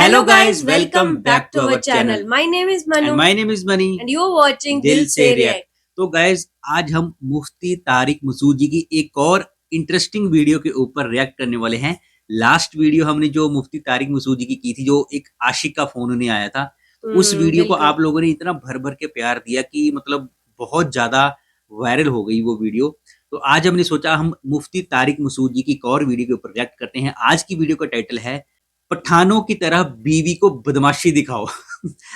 Hello guys, welcome back to our channel. My name is Manu And my name is Mani. and you're watching दिल Dil से Se react. React. तो guys आज हम मुफ्ती तारिक मसूद जी की एक और इंटरेस्टिंग वीडियो के ऊपर रिएक्ट करने वाले हैं। लास्ट वीडियो हमने जो मुफ्ती तारिक मसूद जी की थी, जो एक आशिक का फोन उन्हें आया था, उस वीडियो को बिल्कुल। आप लोगों ने इतना भर भर के प्यार दिया कि मतलब बहुत ज्यादा वायरल हो गई वो वीडियो। तो आज हमने सोचा हम मुफ्ती तारिक मसूद जी की एक और वीडियो के ऊपर रिएक्ट करते हैं। आज की वीडियो का टाइटल है पठानों की तरह बीवी को बदमाशी दिखाओ।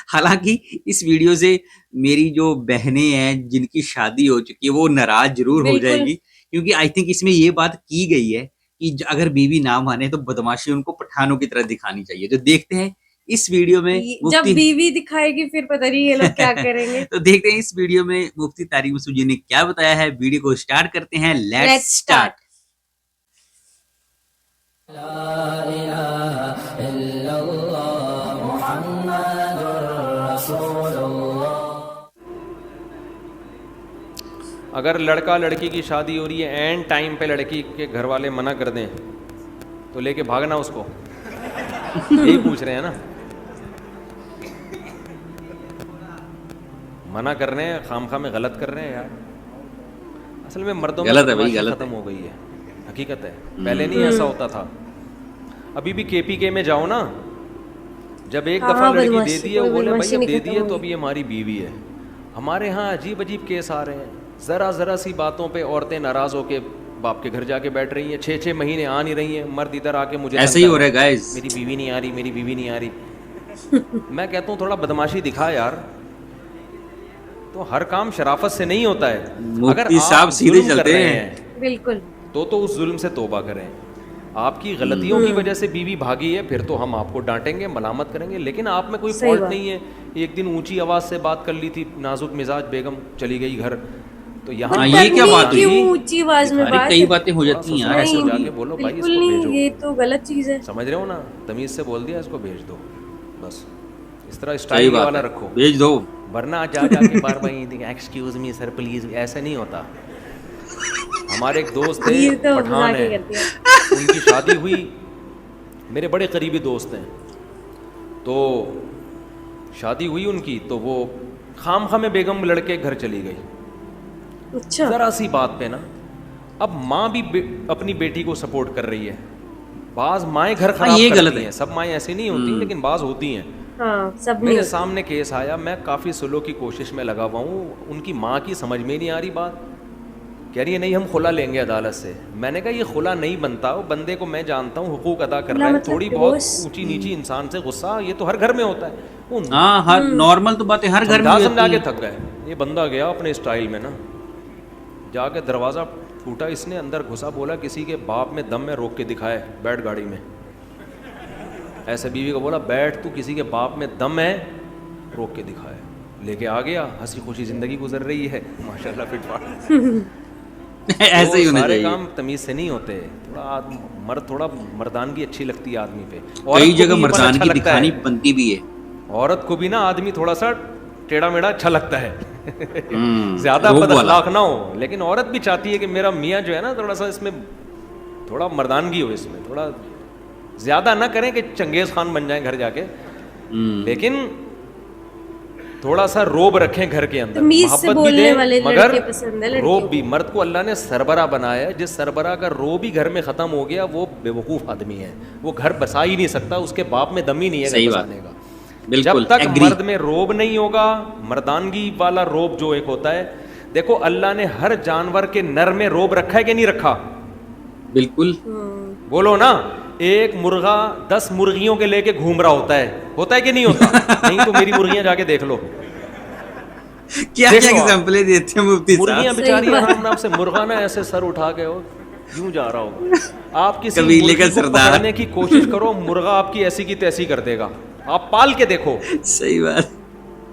हालांकि इस वीडियो से मेरी जो बहनें हैं जिनकी शादी हो चुकी है वो नाराज जरूर हो बिल्कुल। जाएगी, क्योंकि आई थिंक इसमें ये बात की गई है कि अगर बीवी ना माने तो बदमाशी उनको पठानों की तरह दिखानी चाहिए। तो देखते हैं इस वीडियो में जब बीवी दिखाएगी फिर पता नहीं ये लोग क्या करेंगे। तो देखते हैं इस वीडियो में मुफ्ती तारिक मसूद जी ने क्या बताया है। वीडियो को स्टार्ट करते हैं। Let's start. अगर लड़का लड़की की शादी हो रही है, एंड टाइम पे लड़की के घर वाले मना कर दें तो लेके भागना उसको। यही पूछ रहे हैं ना, मना कर रहे हैं, खामखा में गलत कर रहे हैं यार। असल में मर्दों में गलत है भाई, बदमाशी गलत खत्म हो गई है, हकीकत है। पहले नहीं ऐसा होता था। अभी भी केपीके में जाओ ना, जब एक दफा लड़की दे दी है वो बोले भाई अब दे दी है तो अभी हमारी बीवी है। हमारे यहाँ अजीब अजीब केस आ रहे हैं। जरा जरा सी बातों पे औरतें नाराज होके बाप के घर जाके बैठ रही हैं, 6-6 महीने आ नहीं रही हैं। मर्द इधर आके मुझे ऐसे ही हो रहा है गाइस, मेरी बीवी नहीं आ रही, मेरी बीवी नहीं आ रही। मैं कहता हूँ थोड़ा बदमाशी दिखा यार। तो हर काम शराफत से नहीं होता है। अगर मुफ्ती साहब सीधे चलते हैं बिल्कुल, तो उस जुल्म से तौबा करें। आपकी गलतियों की वजह से बीवी भागी है, फिर तो हम आपको डांटेंगे, मलामत करेंगे, लेकिन आप में कोई फॉल्ट नहीं है। एक दिन ऊंची आवाज से बात कर ली थी, नाजुक मिजाज बेगम चली गई घर, तो यहाँ ये क्या बात हुई? ऊंची आवाज में बात, कई बातें हो जाती हैं यार, ऐसे जाके बोलो भाई इसको नहीं, भेजो। ये तो गलत चीज है। समझ रहे हो ना, तमीज से बोल दिया इसको भेज दो, बस इस तरह स्टाइल वाला रखो, भेज दो। वरना जाके बार बार एक्सक्यूज मी सर प्लीज, ऐसे नहीं होता। हमारे एक दोस्त थे तो पठान है, उनकी शादी हुई, मेरे बड़े करीबी दोस्त हैं। तो शादी हुई उनकी, तो वो खामखा में बेगम लड़के घर चली गई। अच्छा। जरा सी बात पे ना, अब माँ भी अपनी बेटी को सपोर्ट कर रही है। बाज माएँ घर खराब ये गलत करती हैं, सब माएँ ऐसी नहीं होती, लेकिन बाज होती हैं। हाँ, सब मेरे सामने केस आया, मैं काफ़ी सुलह की कोशिश में लगा हुआ हूँ। उनकी माँ की समझ में नहीं आ रही बात, कह रही है नहीं हम खुला लेंगे अदालत से। मैंने कहा ये खुला नहीं बनता, वो बंदे को मैं जानता हूँ, हुकूक अदा कर रहा है, थोड़ी बहुत ऊंची नीची इंसान से गुस्सा, ये तो हर घर में होता है। हाँ, हर नॉर्मल तो बातें हर घर में समझा के थक गए। ये बंदा गया अपने स्टाइल में ना, जाके दरवाज़ा टूटा, इसने अंदर घुसा, बोला किसी के बाप में दम में रोक के दिखाए, बैठ गाड़ी में। ऐसे बीवी को बोला बैठ, तू किसी के बाप में दम है, रोक के दिखाए। लेके आ गया, हंसी खुशी जिंदगी गुजर रही है माशाल्लाह, फिटफाट। ऐसे ही होना सारे चाहिए। काम तमीज से नहीं होते। थोड़ा मर्दानगी अच्छी लगती है आदमी पे। कई जगह मर्दानगी दिखानी बनती भी है। औरत को भी ना आदमी थोड़ा सा टेढ़ा मेढ़ा अच्छा लगता है। ज्यादा बदअखलाक ना हो, लेकिन औरत भी चाहती है कि मेरा मियाँ जो है ना थोड़ा सा इसमें थोड़ा मर्दानगी हो, इसमें थोड़ा ज्यादा ना करें कि चंगेज खान बन जाए घर जाके, लेकिन थोड़ा सा रोब रखें घर के अंदर, मोहब्बत भी दें, मगर रोब भी। मर्द को अल्लाह ने सरबरा बनाया है, जिस सरबरा का रोब ही घर में खत्म हो गया वो बेवकूफ आदमी है, वो घर बसा ही नहीं सकता, उसके बाप में दम ही नहीं है घर बसाने का। जब तक मर्द में रोब नहीं होगा, मर्दानगी वाला रोब जो एक होता है, देखो अल्लाह ने हर जानवर के नर में रोब रखा है कि नहीं रखा? बिल्कुल। बोलो ना। एक मुर्गा 10 मुर्गियों के लेके घूम रहा होता है कि नहीं होता? नहीं तो मेरी मुर्गियां जाके देख लो। क्या एग्जांपल देते हैं मुफ्ती साहब। मुर्गियां बेचारी आराम नाम से, मुर्गा ना ऐसे सर उठा के हो यूं जा रहा होगा। आप किसी मुर्गी को पकड़ने की कोशिश करो, मुर्गा आपकी ऐसी की तैसी कर देगा। आप पाल के देखो। सही बात।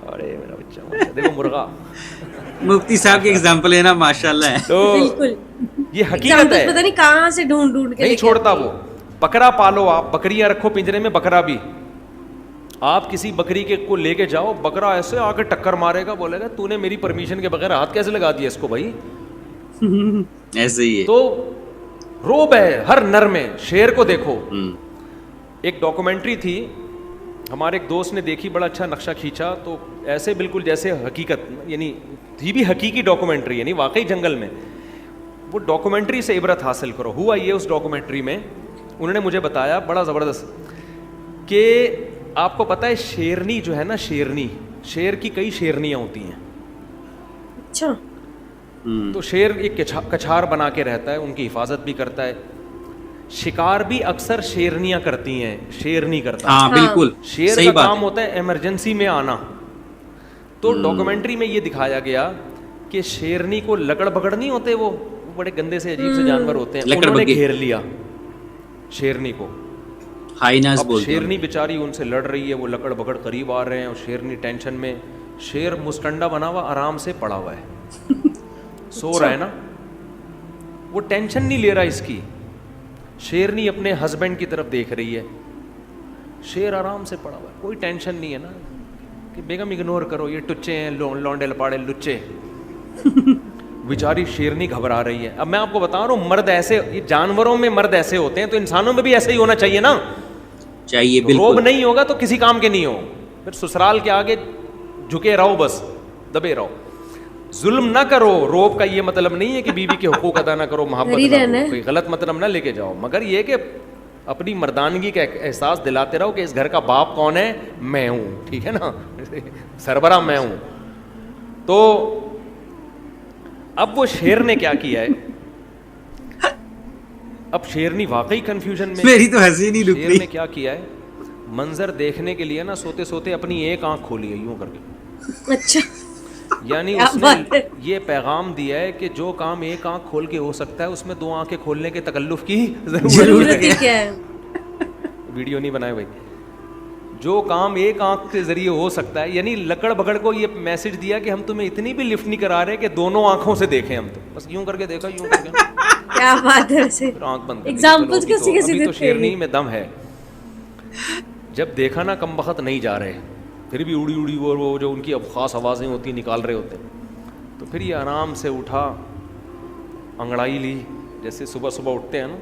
अरे मेरा बच्चा, देखो मुर्गा। मुफ्ती साहब के एग्जांपल है ना, माशाल्लाह है। तो बिल्कुल ये हकीकत है, पता नहीं कहाँ से ढूंढ के नहीं छोड़ता वो। बकरा पालो, आप बकरियां रखो पिंजरे में, बकरा भी। आप किसी बकरी के को लेके जाओ, बकरा ऐसे आके टक्कर मारेगा, बोलेगा तूने मेरी परमिशन के बगैर हाथ कैसे लगा दिया इसको भाई। ऐसे ही है। तो रोब है हर नर में। शेर को देखो, एक डॉक्यूमेंट्री थी, हमारे एक दोस्त ने देखी, बड़ा अच्छा नक्शा खींचा, तो ऐसे बिल्कुल जैसे हकीकत, यानी थी भी हकीकी डॉक्यूमेंट्री, यानी वाकई जंगल में। वो डॉक्यूमेंट्री से इबरत हासिल करो। हुआ ये उस डॉक्यूमेंट्री में, उन्होंने मुझे बताया बड़ा ज़बरदस्त, कि आपको पता है शेरनी जो है ना, शेरनी, शेर की कई शेरनियाँ होती हैं। अच्छा। तो शेर एक कछार बना के रहता है, उनकी हिफाजत भी करता है। शिकार भी अक्सर शेरनियाँ करती हैं, शेर नहीं करता। हाँ बिल्कुल, शेर सही का बात काम है। होता है इमरजेंसी में आना। तो डॉक्यूमेंट्री में ये दिखाया गया कि शेरनी को लकड़ बकड़ नहीं होते, वो बड़े गंदे से अजीब से जानवर होते हैं, लकड़ उन्होंने बग्गे। घेर लिया शेरनी को। हाइनास अब बोलते हैं। शेरनी बेचारी उनसे लड़ रही है, वो लकड़ बकड़ करीब आ रहे हैं और शेरनी टेंशन में। शेर मुस्टंडा बना हुआ आराम से पड़ा हुआ है, सो रहा है ना, वो टेंशन नहीं ले रहा इसकी। शेरनी अपने हस्बैंड की तरफ देख रही है, शेर आराम से पड़ा हुआ है, कोई टेंशन नहीं है ना, कि बेगम इग्नोर करो, ये टुच्चे हैं, लौंडे लपाड़े लुच्चे। बेचारी शेरनी घबरा रही है। अब मैं आपको बता रहा हूँ, मर्द ऐसे, ये जानवरों में मर्द ऐसे होते हैं, तो इंसानों में भी ऐसे ही होना चाहिए ना। चाहिए रोब बिल्कुल। नहीं होगा तो किसी काम के नहीं हो, फिर ससुराल के आगे झुके रहो, बस दबे रहो, जुल्म ना करो। रोब का ये मतलब नहीं है कि बीवी के हुकूक अदा ना करो, मोहब्बत हरी ना रहना करो, है। कोई गलत मतलब ना लेके जाओ, मगर ये कि अपनी मर्दानगी का एहसास दिलाते रहो कि इस घर का बाप कौन है, मैं हूं, ठीक है ना, सरबरा मैं हूं। तो अब वो शेर ने क्या किया है, अब शेरनी वाकई कंफ्यूजन में। मेरी तो हंसी नहीं रुक शेर रही। ने क्या किया है, मंजर देखने के लिए ना सोते सोते अपनी एक आंख खोली है यूं करके। अच्छा। यानी क्या बात उसने है। ये पैगाम दिया है कि जो काम एक आंख खोल के हो सकता है, उसमें दो आंखें खोलने के तकल्लुफ की जरूरत जरूरत ही है। क्या है। वीडियो नहीं बनाए भाई। जो काम एक आंख के जरिए हो सकता है, यानी लकड़ बकड़ को ये मैसेज दिया कि हम तुम्हें इतनी भी लिफ्ट नहीं करा रहे कि दोनों आंखों से देखें, हम तो बस यूं करके देखा, यूं करके क्या बात है वैसे। फिर आंख बंद कर दी। एग्जाम्पल्स चलो, कैसे कैसे अभी तो देते हैं शेरनी ये? में दम है। जब देखा ना कम नहीं जा रहे, फिर भी उड़ी उड़ी वो जो उनकी अब खास आवाज़ें होती निकाल रहे होते हैं, तो फिर ये आराम से उठा, अंगड़ाई ली, जैसे सुबह सुबह उठते हैं ना।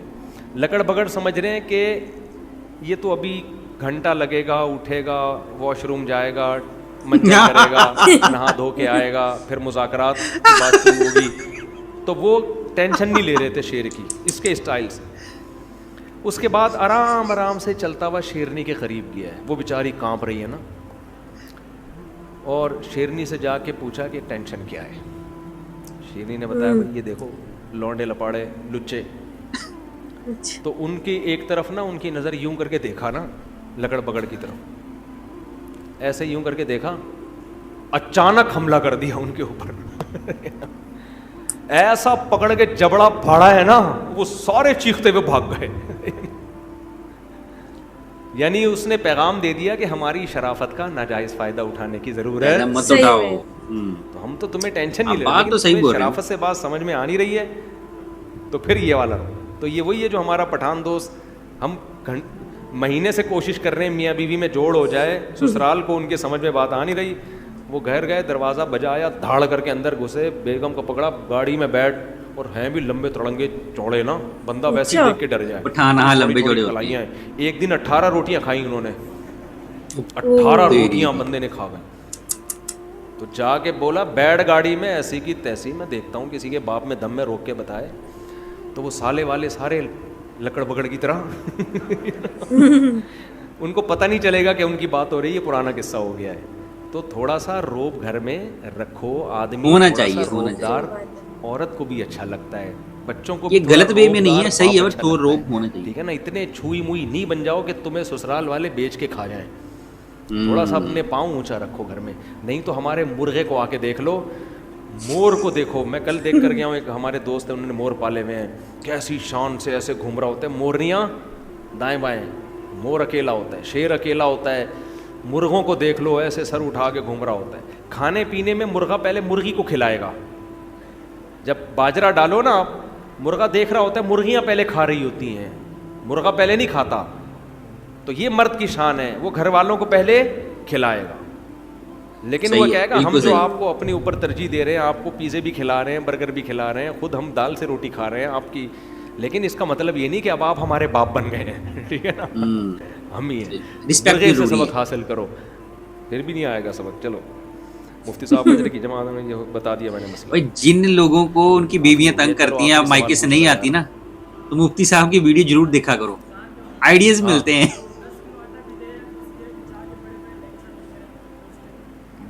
लकड़ बकड़ समझ रहे हैं कि ये तो अभी घंटा लगेगा, उठेगा, वॉशरूम जाएगा, मंजन करेगा, नहा धो के आएगा, फिर मुज़ाकरात की बात शुरू होगी। तो वो टेंशन नहीं ले रहे थे शेर की, इसके स्टाइल से। उसके बाद आराम आराम से चलता हुआ शेरनी के करीब गया है। वो बेचारी कांप रही है ना, और शेरनी से जाके पूछा कि टेंशन क्या है। शेरनी ने बताया, भाई ये देखो लौंडे लपाड़े लुच्चे। तो उनकी एक तरफ ना, उनकी नज़र यूं करके देखा ना लकड़ बकड़ की तरफ, ऐसे यूं करके देखा, अचानक हमला कर दिया उनके ऊपर। ऐसा पकड़ के जबड़ा फाड़ा है ना, वो सारे चीखते हुए भाग गए। यानी उसने पैगाम दे दिया कि हमारी शराफत का नाजायज फायदा उठाने की जरूरत मत सही उठाओ। में। तो हम तो तुम्हें टेंशन नहीं ले बात रहे, तो सही लेकिन बोल तुम्हें रहे हो। शराफत से बात समझ में आ नहीं रही है, तो फिर ये वाला। तो ये वही है जो हमारा पठान दोस्त, हम महीने से कोशिश कर रहे हैं मियाँ बीवी में जोड़ हो जाए, ससुराल को उनके समझ में बात आ नहीं रही। वो घर गए, दरवाज़ा बजाया, धाड़ करके अंदर घुसे, बेगम को पकड़ा, गाड़ी में बैठ, और हैं भी लंबे तड़ंगे चौड़े ना, बंदा वैसे ही अच्छा। देख के डर जाए। पठान, हाँ, लंबे थोड़ी-थोड़ी चौड़े होते कलाइयाँ हैं। एक दिन 18 रोटियां खाई उन्होंने, 18 रोटियां बंदे ने खा गए। तो जाके बोला, बैठ गाड़ी में, ऐसी की तैसी, मैं देखता हूँ किसी के बाप में दम में रोक के बताए। तो वो साले वाले सारे लकड़ बकड़ की तरह उनको पता नहीं चलेगा कि उनकी बात हो रही है, पुराना किस्सा हो गया है। तो थोड़ा सा रोब घर में रखो, आदमी होना थोड़ा चाहिए, सा होना रोबदार, औरत को भी अच्छा लगता है, बच्चों को ये भी थोड़ा गलत वे में नहीं है, रोबदार सही है, बाप बट अच्छा थोड़ा लगता है। रोब होना चाहिए। ठीक है ना, इतने छुई मुई नहीं बन जाओ कि तुम्हें ससुराल वाले बेच के खा जाएं। थोड़ा सा अपने पाँव ऊंचा रखो घर में, नहीं तो हमारे मुर्गे को आके देख लो, मोर को देखो। मैं कल देख कर गया हूँ, एक हमारे दोस्त है, उन्होंने मोर पाले हुए हैं, कैसी शान से ऐसे घूम रहा होता है। मोरनियाँ दाएं बाएं, मोर अकेला होता है, शेर अकेला होता है। मुर्गों को देख लो, ऐसे सर उठा के घूम रहा होता है। खाने पीने में मुर्गा पहले मुर्गी को खिलाएगा, जब बाजरा डालो ना, मुर्गा देख रहा होता है, मुर्गियाँ पहले खा रही होती हैं, मुर्गा पहले नहीं खाता। तो ये मर्द की शान है, वो घर वालों को पहले खिलाएगा। लेकिन वो क्या है, हम जो आपको अपने ऊपर तरजीह दे रहे हैं, आपको पिज़्ज़े भी खिला रहे हैं, बर्गर भी खिला रहे हैं, खुद हम दाल से रोटी खा रहे हैं आपकी, लेकिन इसका मतलब ये नहीं कि अब आप हमारे बाप बन गए हैं। ठीक है ना, हम ही हैं। रिस्पेक्ट मुर्गे से जरूरी सबक है। हासिल करो, फिर भी नहीं आएगा सबक। चलो मुफ्ती साहब बजरी की जमात में ये बता दिया मैंने मसला। भाई जिन लोगों को उनकी बीवियां ये तंग चलो करती हैं, आखिरी अब सवाल मायके से पूछ नहीं लो आती यार। ना, तो मुफ्ती साहब की वीडियो जरूर देखा करो, आइडियाज हाँ मिलते हैं।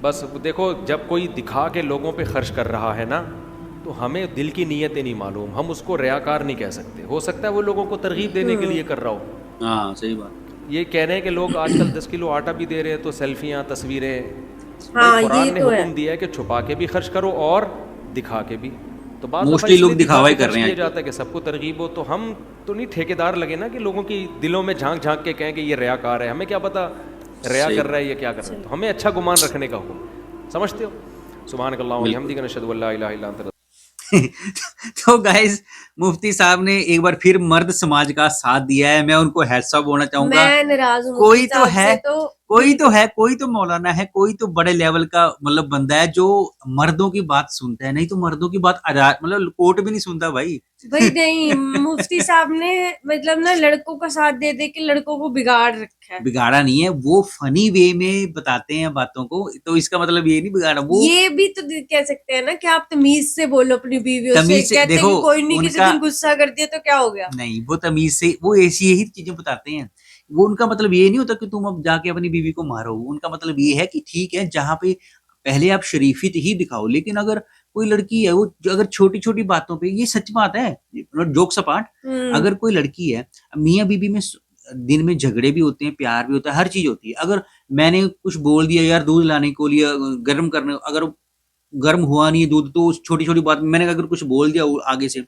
बस देखो, जब कोई दिखा के लोगों पे खर्च कर रहा है ना, तो हमें दिल की नीयतें नहीं मालूम, हम उसको रियाकार नहीं कह सकते। हो सकता है वो लोगों को तरगीब देने के लिए कर रहा हो। हाँ सही बात। ये कह रहे हैं कि लोग आजकल 10 किलो आटा भी दे रहे हैं तो सेल्फियाँ, तस्वीरें। भाई हाँ, ये कुरान ने तो है। हुक्म दिया है कि छुपा के भी खर्च करो और दिखा के भी। तो बाज़ दफ़ा मोस्टली लोग इसलिए दिखा दिखावा के ही कर खर्च रहे हैं किया आजकल। जाता है कि सबको तरगीब हो। तो हम तो नहीं ठेकेदार लगे ना कि लोगों की दिलों में झांक झांक के कहें कि ये रियाकार है। हमें क्या पता रिया सही कर रहा बात, है या क्या कर रहा है। तो हमें अच्छा गुमान रखने का हुक्म, समझते हो। सुभानकल्लाह व बिल्कुल। बिहम्दिका नशहदु अल्ला इलाहा इल्ला अंता। तो गाइस, मुफ्ती साहब ने एक बार फिर मर्द समाज का साथ दिया है, मैं उनको हैट्स ऑफ बोलना चाहूंगा। मैं नाराज हूँ मुफ्ती कोई तो साहब है, से तो कोई तो बिल्कुल। है, कोई तो मौलाना है, कोई तो बड़े लेवल का मतलब बंदा है जो मर्दों की बात सुनता है, नहीं तो मर्दों की बात आजाद मतलब कोर्ट भी नहीं सुनता भाई। भाई नहीं, मुफ्ती साहब ने मतलब ना लड़कों का साथ दे दे के लड़कों को बिगाड़ रखा है। बिगाड़ा नहीं है, वो फनी वे में बताते हैं बातों को, तो इसका मतलब ये नहीं बिगाड़ा वो। ये भी तो कह सकते हैं ना कि आप तमीज से बोलो अपनी बीवियों से। तमीज से कहते हैं देखो कि कोई नहीं, किसी उनका, दिन गुस्सा कर दिया तो क्या हो गया। नहीं वो तमीज से वो ऐसी यही चीजें बताते हैं। वो उनका मतलब ये नहीं होता कि तुम अब जाके अपनी बीवी को मारो, उनका मतलब ये है कि ठीक है जहाँ पे पहले आप शरीफियत ही दिखाओ, लेकिन अगर कोई लड़की है वो अगर छोटी छोटी बातों पे, ये सच बात है, जोक्स अपार्ट, हम्म। अगर कोई लड़की है, मियाँ बीवी में दिन में झगड़े भी होते हैं, प्यार भी होता है, हर चीज होती है। अगर मैंने कुछ बोल दिया यार दूध लाने को लिया, गर्म करने, अगर गर्म हुआ नहीं दूध, तो उस छोटी छोटी बात मैंने अगर कुछ बोल दिया आगे से,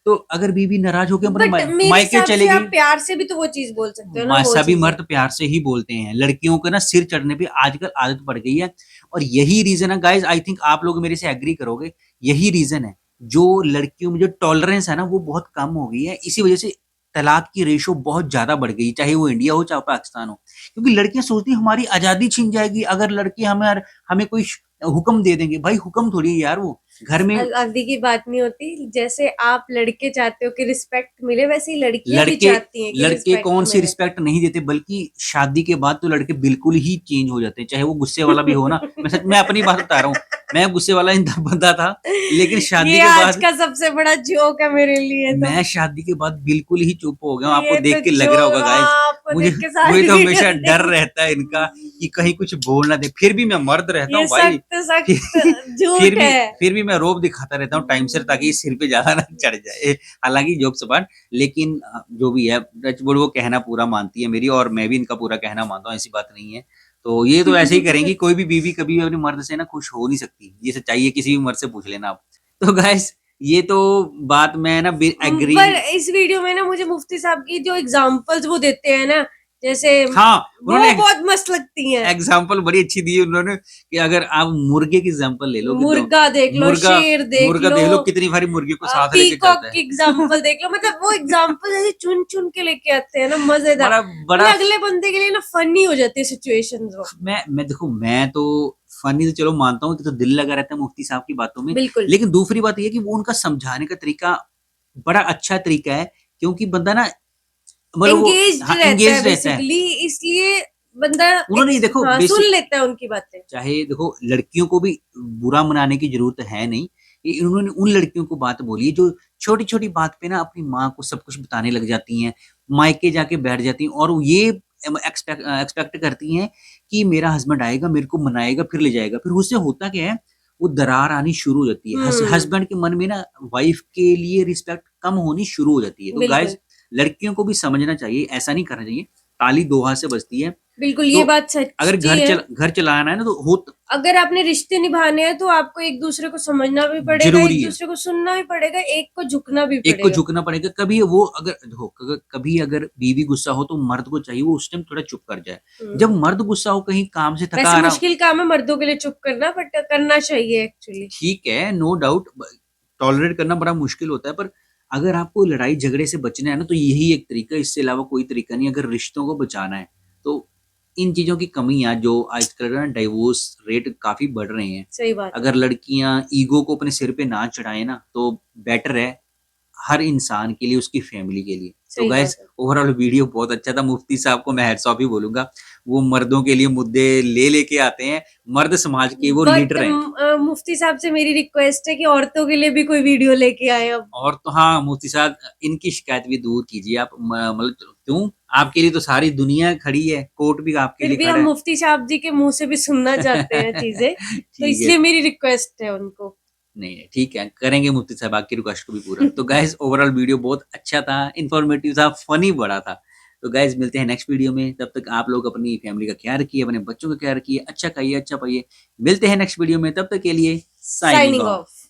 तो अगर बीवी नाराज होकर अपने बट मेरे मायके हिसाब से चलेगी। आप प्यार से भी तो वो चीज बोल सकते हो ना, वो सभी चीजें। मर्द प्यार से ही बोलते हैं, लड़कियों को ना सिर चढ़ने पे आजकल आदत पड़ गई है। और यही रीजन है गाइस, आई थिंक आप लोग मेरे से एग्री करोगे, यही रीजन है जो लड़कियों में जो टॉलरेंस है ना वो बहुत कम हो गई है। इसी वजह से तलाक की रेशो बहुत ज्यादा बढ़ गई, चाहे वो इंडिया हो चाहे पाकिस्तान हो, क्योंकि लड़कियां सोचती हैं हमारी आजादी छीन जाएगी अगर लड़की हमें हमें कोई हुक्म दे देंगे। भाई हुक्म थोड़ी है यार, वो घर में आदि की बात नहीं होती। जैसे आप लड़के चाहते हो कि रिस्पेक्ट मिले, वैसे ही लड़कियां भी लड़के चाहती हैं कि लड़के रिस्पेक्ट कौन सी मिले। रिस्पेक्ट नहीं देते, बल्कि शादी के बाद तो लड़के बिल्कुल ही चेंज हो जाते हैं, चाहे वो गुस्से वाला भी हो ना। मैं अपनी बात बता रहा हूँ, मैं गुस्से वाला बंदा था, लेकिन शादी ये के आज बाद का सबसे बड़ा जोक है मेरे लिए तो। मैं शादी के बाद बिल्कुल ही चुप हो गया हूँ। आपको ये तो देख के लग जो रहा होगा गाइस, आपको मुझे देख के मुझे सारी तो हमेशा वीडियो डर देख। रहता है इनका कि कहीं कुछ बोल ना दे, फिर भी मैं मर्द रहता ये हूँ भाई। सख्त फिर सख्त फिर झूठ भी है। फिर भी मैं रोब दिखाता रहता हूँ टाइम से, ताकि ये सिर पे ज्यादा ना चढ़ जाए। हालांकि जोक सपाट, लेकिन जो भी है टचवुड वो कहना पूरा मानती है मेरी, और मैं भी इनका पूरा कहना मानता हूँ, ऐसी बात नहीं है। तो ये तो ऐसे ही करेंगी, कोई भी बीवी कभी अपने मर्द से ना खुश हो नहीं सकती, ये सच्चाई है, किसी भी मर्द से पूछ लेना आप। तो गाइस ये तो बात मैं ना एग्री। पर इस वीडियो में ना मुझे मुफ्ती साहब की जो एग्जांपल्स वो देते हैं ना, जैसे हाँ वो उन्होंने बहुत मस्त लगती हैं। एग्जाम्पल बड़ी अच्छी दी है उन्होंने, कि अगर आप मुर्गे की एग्जाम्पल ले लो, मुर्गा देख लो, मुर्गा शेर देख मुर्गा लो, देख लो, कितनी भारी मुर्गी को साथ लेके पीकॉक चलता है। की एग्जांपल देख लो। मतलब वो एग्जांपल ऐसे चुन चुन के लेके आते हैं ना, मजेदार। बड़ा बड़ा मतलब अगले बंदे के लिए ना फनी हो जाती है सिचुएशंस वो। मैं देखो, मैं तो फनी तो चलो मानता हूँ कि तो दिल लगा रहता है मुफ्ती साहब की बातों में, बिल्कुल लेकिन दूसरी बात ये है कि वो उनका समझाने का तरीका बड़ा अच्छा तरीका है, क्योंकि बंदा ना मतलब वो एंगेज्ड हाँ रहता है एंगेज रहता है। बेसिकली, इसलिए बंदा उन्होंने देखो हाँ सुन बेसिक, लेता है उनकी बातें। चाहे देखो लड़कियों को भी बुरा मनाने की जरूरत है नहीं, ये उन्होंने उन लड़कियों को बात बोली है जो छोटी छोटी बात पे ना अपनी माँ को सब कुछ बताने लग जाती हैं, मायके जाके बैठ जाती हैं, और ये एक्सपेक्ट करती हैं कि मेरा हस्बैंड आएगा, मेरे को मनाएगा, फिर ले जाएगा। फिर उससे होता क्या है, वो दरार आनी शुरू हो जाती है, हस्बैंड के मन में ना वाइफ के लिए रिस्पेक्ट कम होनी शुरू हो जाती है। तो बिल्कुल गाइस लड़कियों को भी समझना चाहिए, ऐसा नहीं करना चाहिए, ताली दो हाथ से बजती है। बिल्कुल, तो ये बात अगर सच्ची है। घर चलाना है ना, तो हो अगर आपने रिश्ते निभाने हैं तो आपको एक दूसरे को समझना भी पड़ेगा, जरूरी एक है, दूसरे को सुनना भी पड़ेगा, एक को झुकना भी एक को पड़ेगा। झुकना पड़ेगा। कभी वो अगर देखो कभी अगर बीवी गुस्सा हो तो मर्द को चाहिए वो उस टाइम थोड़ा चुप कर जाए। जब मर्द गुस्सा हो, कहीं काम से थका वैसे आ रहा, मुश्किल काम है मर्दों के लिए चुप करना, बट करना चाहिए एक्चुअली। ठीक है नो डाउट, टॉलरेट करना बड़ा मुश्किल होता है, पर अगर आपको लड़ाई झगड़े से बचना है ना, तो यही एक तरीका, इससे अलावा कोई तरीका नहीं। अगर रिश्तों को बचाना है तो इन चीजों की कमी है, जो आजकल ना डाइवोर्स रेट काफी बढ़ रहे हैं। सही बात है। अगर लड़कियां ईगो को अपने सिर पे ना चढ़ाए ना, तो बेटर है हर इंसान के लिए, उसकी फैमिली के लिए। तो गाइस ओवरऑल वीडियो बहुत अच्छा था। मुफ्ती साहब को मैं हेड्स ऑफ ही बोलूंगा, वो मर्दों के लिए मुद्दे लेके आते हैं, मर्द समाज के वो लीडर हैं। मुफ्ती साहब से मेरी रिक्वेस्ट है कि औरतों के लिए भी कोई वीडियो लेके आए अब। और तो हाँ मुफ्ती साहब, इनकी शिकायत भी दूर कीजिए आप, मतलब क्यों, आपके लिए तो सारी दुनिया खड़ी है, कोर्ट भी आपके लिए फिर भी खड़ा हम है। मुफ्ती साहब जी के मुंह से भी सुनना चाहते हैं चीजें, तो इसलिए मेरी रिक्वेस्ट है उनको। नहीं ठीक है, करेंगे मुफ्ती साहब आपकी रिक्वेस्ट को भी पूरा। तो गाइस ओवरऑल वीडियो बहुत अच्छा था, इन्फॉर्मेटिव था, फनी बड़ा था। तो गाइस मिलते हैं नेक्स्ट वीडियो में, तब तक आप लोग अपनी फैमिली का ख्याल रखिए, अपने बच्चों का ख्याल रखिए, अच्छा खाइए, अच्छा पाइए। मिलते हैं नेक्स्ट वीडियो में, तब तक के लिए साइनिंग ऑफ।